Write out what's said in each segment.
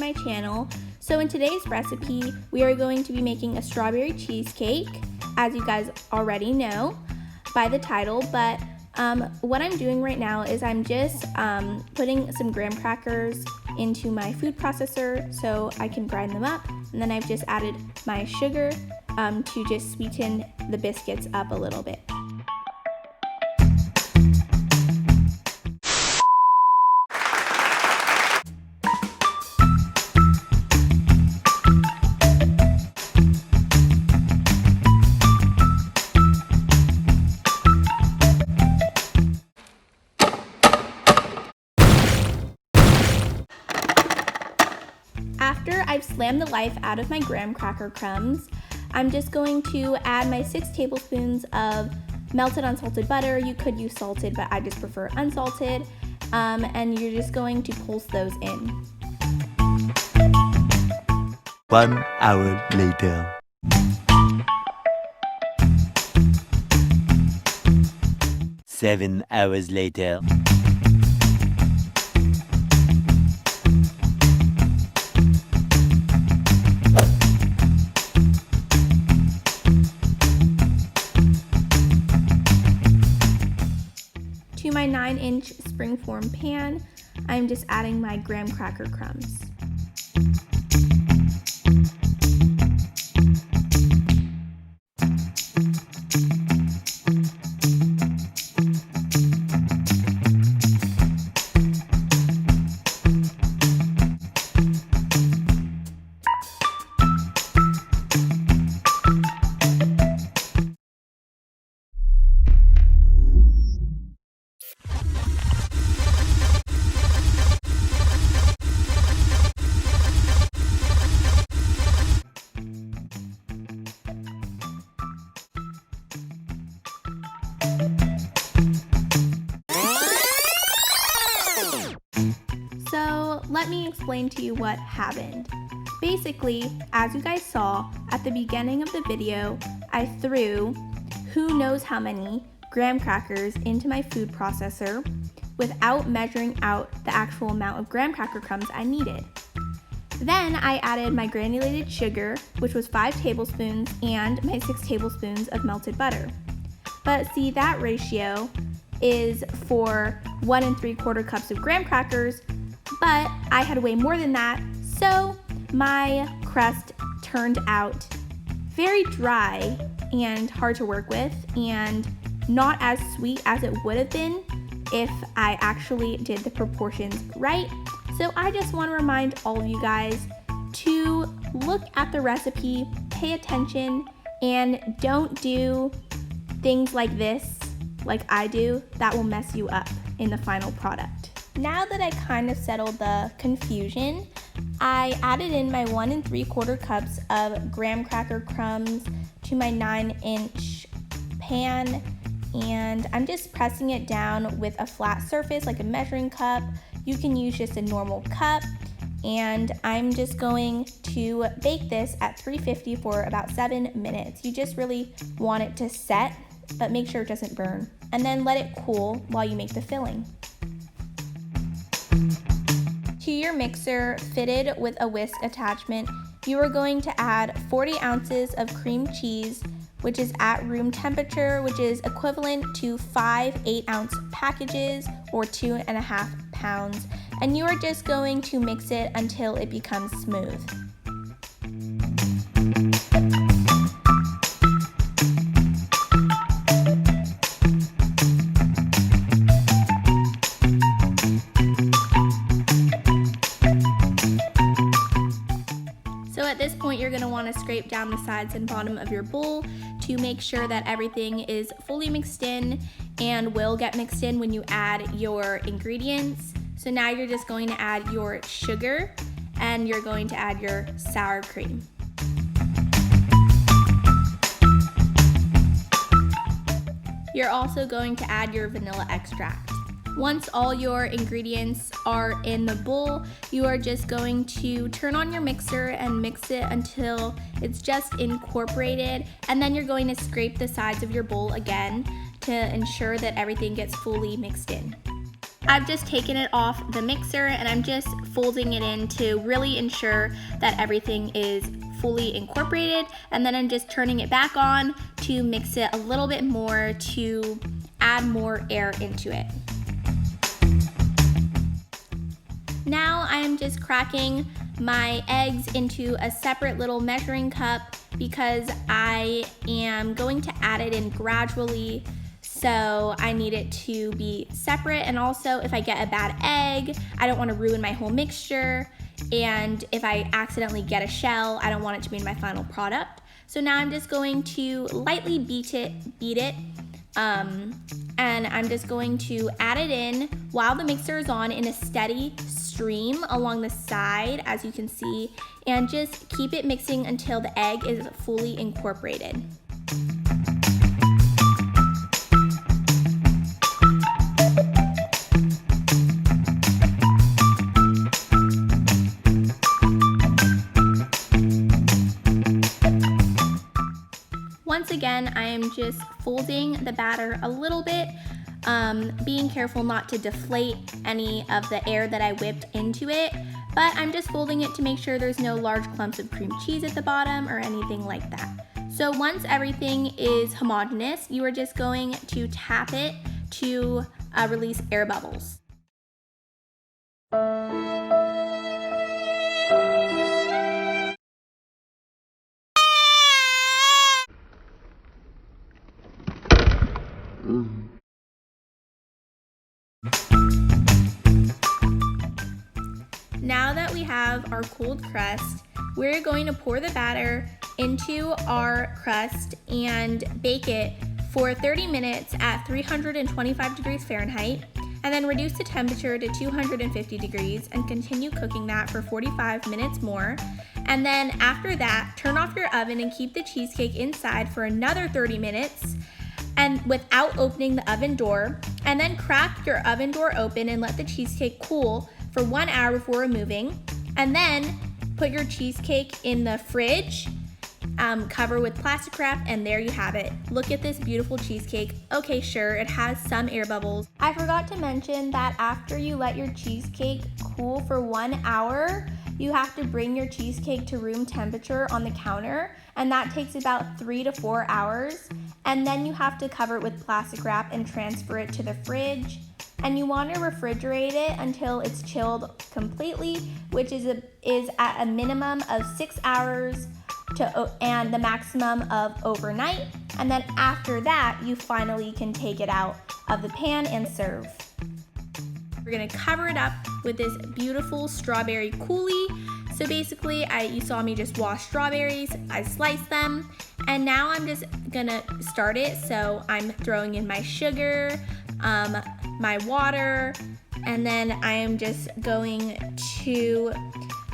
my channel. So in today's recipe, we are going to be making a strawberry cheesecake, as you guys already know by the title, but what I'm doing right now is I'm just putting some graham crackers into my food processor so I can grind them up, and then I've just added my sugar to just sweeten the biscuits up a little bit. After I've slammed the life out of my graham cracker crumbs, I'm just going to add my 6 tablespoons of melted unsalted butter. You could use salted, but I just prefer unsalted. And you're just going to pulse those in. 1 hour later. Seven hours later. To my 9-inch springform pan, I'm just adding my graham cracker crumbs. So let me explain to you what happened. Basically, as you guys saw at the beginning of the video, I threw who knows how many graham crackers into my food processor without measuring out the actual amount of graham cracker crumbs I needed. Then I added my granulated sugar, which was 5 tablespoons, and my 6 tablespoons of melted butter. But see, that ratio is for 1 3/4 cups of graham crackers, but I had way more than that, so my crust turned out very dry and hard to work with, and not as sweet as it would have been if I actually did the proportions right. So I just want to remind all of you guys to look at the recipe, pay attention, and don't do things like this, like I do, that will mess you up in the final product. Now that I kind of settled the confusion, I added in my 1 3/4 cups of graham cracker crumbs to my 9-inch pan, and I'm just pressing it down with a flat surface like a measuring cup. You can use just a normal cup, and I'm just going to bake this at 350 for about 7 minutes. You just really want it to set, but make sure it doesn't burn, and then let it cool while you make the filling. To your mixer fitted with a whisk attachment, you are going to add 40 ounces of cream cheese, which is at room temperature, which is equivalent to 5 8-ounce packages or 2.5 pounds, and you are just going to mix it until it becomes smooth. So at this point, you're going to want to scrape down the sides and bottom of your bowl to make sure that everything is fully mixed in and will get mixed in when you add your ingredients. So now you're just going to add your sugar and you're going to add your sour cream. You're also going to add your vanilla extract. Once all your ingredients are in the bowl, you are just going to turn on your mixer and mix it until it's just incorporated, and then you're going to scrape the sides of your bowl again to ensure that everything gets fully mixed in. I've just taken it off the mixer and I'm just folding it in to really ensure that everything is fully incorporated, and then I'm just turning it back on to mix it a little bit more to add more air into it. Now I am just cracking my eggs into a separate little measuring cup because I am going to add it in gradually, so I need it to be separate. And also, if I get a bad egg, I don't want to ruin my whole mixture, and if I accidentally get a shell, I don't want it to be in my final product. So now I'm just going to lightly beat it, and I'm just going to add it in while the mixer is on in a steady stream along the side, as you can see, and just keep it mixing until the egg is fully incorporated. Once again, I am just folding the batter a little bit, being careful not to deflate any of the air that I whipped into it, but I'm just folding it to make sure there's no large clumps of cream cheese at the bottom or anything like that. So once everything is homogeneous, you are just going to tap it to release air bubbles. Now that we have our cooled crust, we're going to pour the batter into our crust and bake it for 30 minutes at 325 degrees Fahrenheit, and then reduce the temperature to 250 degrees and continue cooking that for 45 minutes more. And then after that, turn off your oven and keep the cheesecake inside for another 30 minutes and without opening the oven door, and then crack your oven door open and let the cheesecake cool for 1 hour before removing, and then put your cheesecake in the fridge, cover with plastic wrap, and there you have it. Look at this beautiful cheesecake. Okay, sure, it has some air bubbles. I forgot to mention that after you let your cheesecake cool for 1 hour, you have to bring your cheesecake to room temperature on the counter, and that takes about 3 to 4 hours. And then you have to cover it with plastic wrap and transfer it to the fridge. And you want to refrigerate it until it's chilled completely, which is at a minimum of 6 hours and the maximum of overnight. And then after that, you finally can take it out of the pan and serve. We're gonna cover it up with this beautiful strawberry coulis. So basically, you saw me just wash strawberries, I sliced them, and now I'm just gonna start it. So I'm throwing in my sugar, my water, and then I am just going to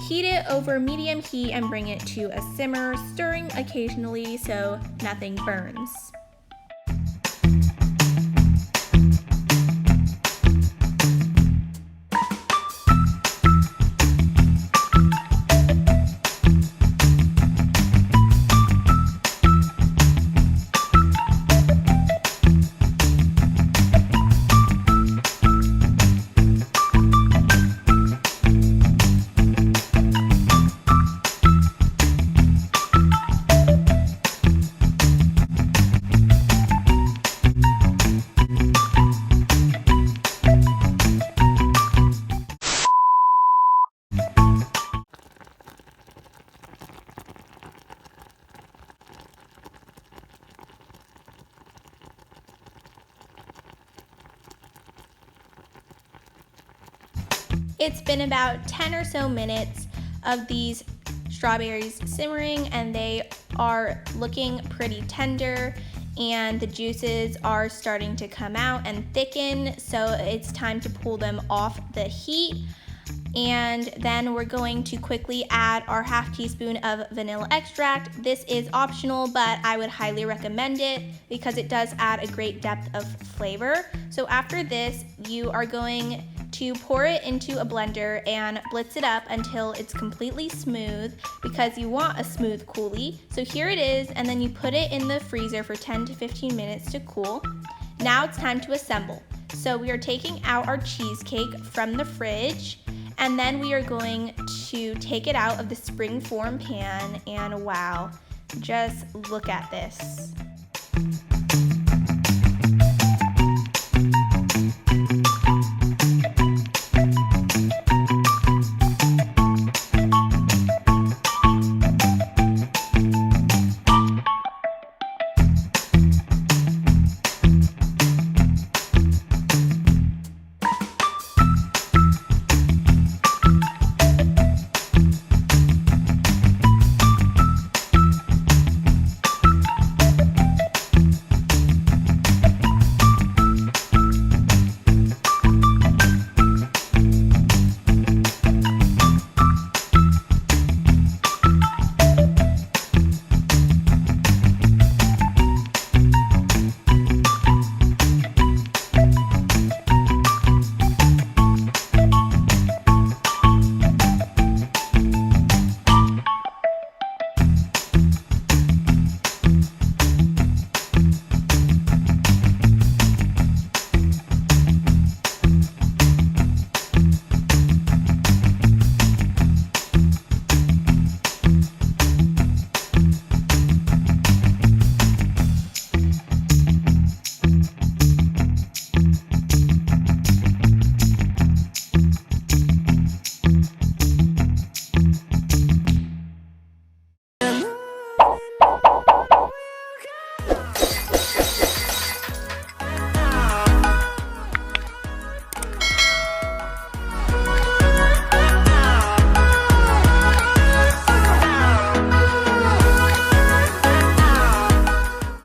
heat it over medium heat and bring it to a simmer, stirring occasionally so nothing burns. It's been about 10 or so minutes of these strawberries simmering, and they are looking pretty tender, and the juices are starting to come out and thicken, so it's time to pull them off the heat. And then we're going to quickly add our ½ teaspoon of vanilla extract. This is optional, but I would highly recommend it because it does add a great depth of flavor. So after this, you are going to pour it into a blender and blitz it up until it's completely smooth, because you want a smooth coulis. So here it is, and then you put it in the freezer for 10 to 15 minutes to cool. Now it's time to assemble. So we are taking out our cheesecake from the fridge, and then we are going to take it out of the springform pan, and wow, just look at this.